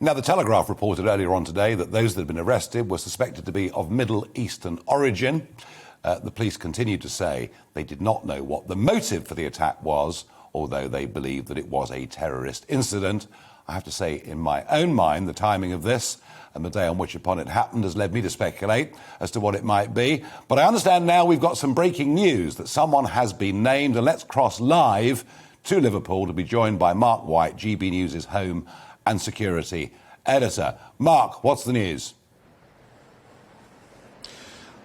Now, the Telegraph reported earlier on today that those that had been arrested were suspected to be of Middle Eastern origin. The police continued to say they did not know what the motive for the attack was, although they believed that it was a terrorist incident. I have to say, in my own mind, the timing of this and the day on which upon it happened has led me to speculate as to what it might be. But I understand now we've got some breaking news that someone has been named, and let's cross live to Liverpool to be joined by Mark White, GB News' home and security editor. Mark, what's the news?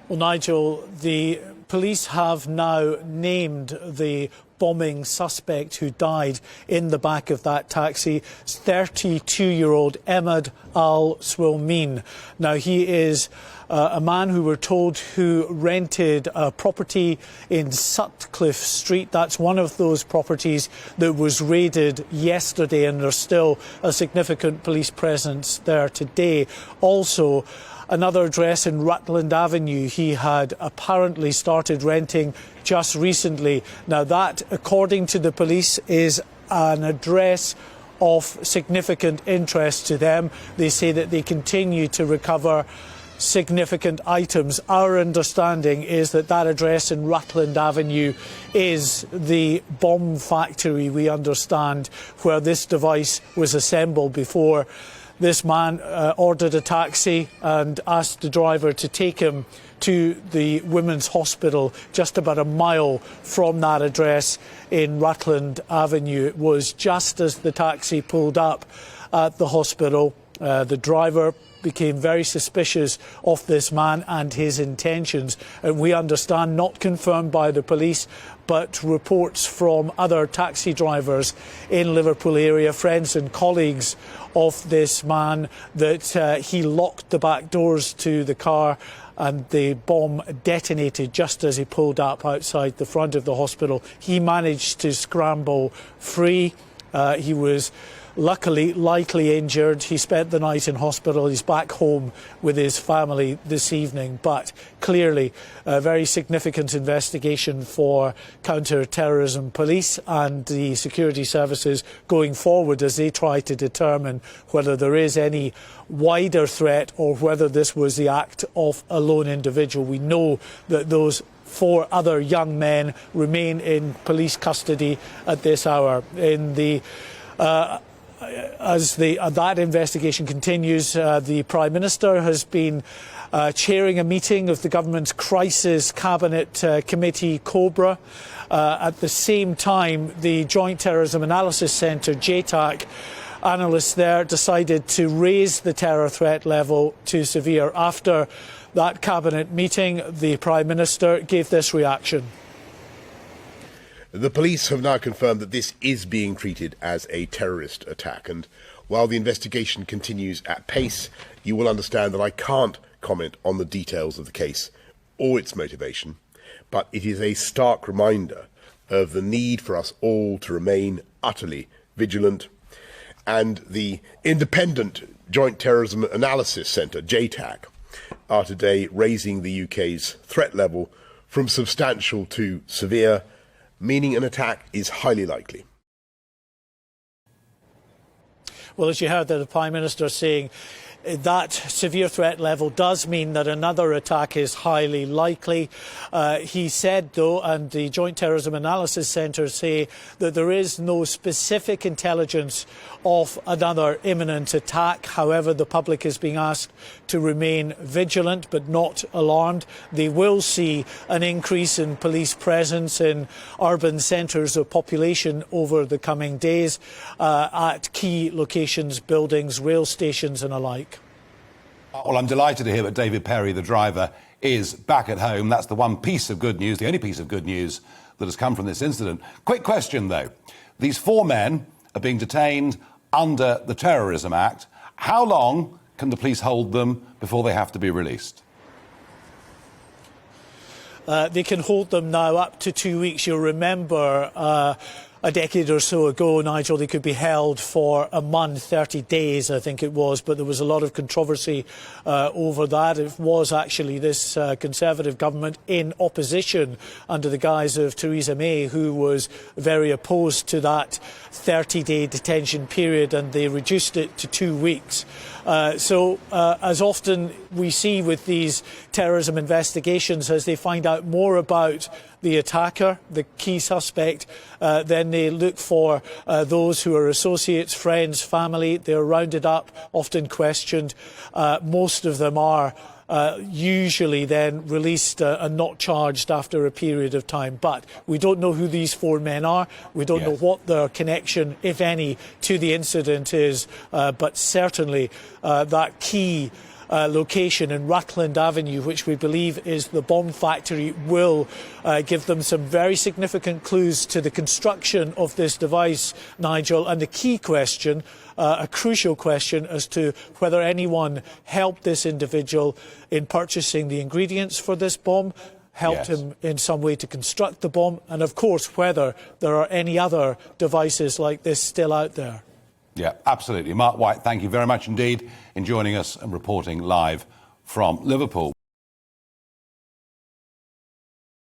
Well, Nigel, the police have now named the bombing suspect who died in the back of that taxi. It's 32-year-old Emad Al Swealmeen. Now, he is a man who we're told who rented a property in Sutcliffe Street. That's one of those properties that was raided yesterday, and there's still a significant police presence there today. Also, another address in Rutland Avenue he had apparently started renting just recently. Now that, according to the police, is an address of significant interest to them. They say that they continue to recover significant items. Our understanding is that that address in Rutland Avenue is the bomb factory, we understand, where this device was assembled before. This man ordered a taxi and asked the driver to take him to the Women's Hospital just about a mile from that address in Rutland Avenue. It was just as the taxi pulled up at the hospital, the driver became very suspicious of this man and his intentions. And we understand, not confirmed by the police, but reports from other taxi drivers in Liverpool area, friends and colleagues of this man, that he locked the back doors to the car and the bomb detonated just as he pulled up outside the front of the hospital. He managed to scramble free. He was luckily lightly injured. He spent the night in hospital. He's back home with his family this evening. But clearly a very significant investigation for counter-terrorism police and the security services going forward as they try to determine whether there is any wider threat or whether this was the act of a lone individual. We know that those 4 other young men remain in police custody at this hour. In the as that investigation continues, the Prime Minister has been chairing a meeting of the government's Crisis Cabinet Committee, COBRA. At the same time, the Joint Terrorism Analysis Centre, JTAC, analysts there decided to raise the terror threat level to severe. After that Cabinet meeting, the Prime Minister gave this reaction. The police have now confirmed that this is being treated as a terrorist attack, and while the investigation continues at pace, you will understand that I can't comment on the details of the case or its motivation, but it is a stark reminder of the need for us all to remain utterly vigilant, and the independent Joint Terrorism Analysis Centre, JTAC, are today raising the UK's threat level from substantial to severe, meaning an attack is highly likely. Well, as you heard the Prime Minister saying, that severe threat level does mean that another attack is highly likely. He said, though, and the Joint Terrorism Analysis Centre say that there is no specific intelligence of another imminent attack. However, the public is being asked to remain vigilant but not alarmed. They will see an increase in police presence in urban centres of population over the coming days at key locations, buildings, rail stations and alike. Well, I'm delighted to hear that David Perry, the driver, is back at home. That's the one piece of good news, the only piece of good news that has come from this incident. Quick question, though. These 4 men are being detained under the Terrorism Act. How long can the police hold them before they have to be released? They can hold them now up to 2 weeks. You'll remember a decade or so ago, Nigel, they could be held for a month, 30 days, I think it was, but there was a lot of controversy over that. It was actually this Conservative government in opposition under the guise of Theresa May who was very opposed to that 30-day detention period, and they reduced it to 2 weeks. So as often we see with these terrorism investigations, as they find out more about the attacker, the key suspect, then they look for those who are associates, friends, family. They're rounded up, often questioned. Most of them are usually then released and not charged after a period of time. But we don't know who these 4 men are. We don't know what their connection, if any, to the incident is. But certainly that key location in Rutland Avenue, which we believe is the bomb factory, will give them some very significant clues to the construction of this device, Nigel. And the key question, a crucial question, as to whether anyone helped this individual in purchasing the ingredients for this bomb, helped him in some way to construct the bomb, and of course whether there are any other devices like this still out there. Yeah, absolutely. Mark White, thank you very much indeed in joining us and reporting live from Liverpool.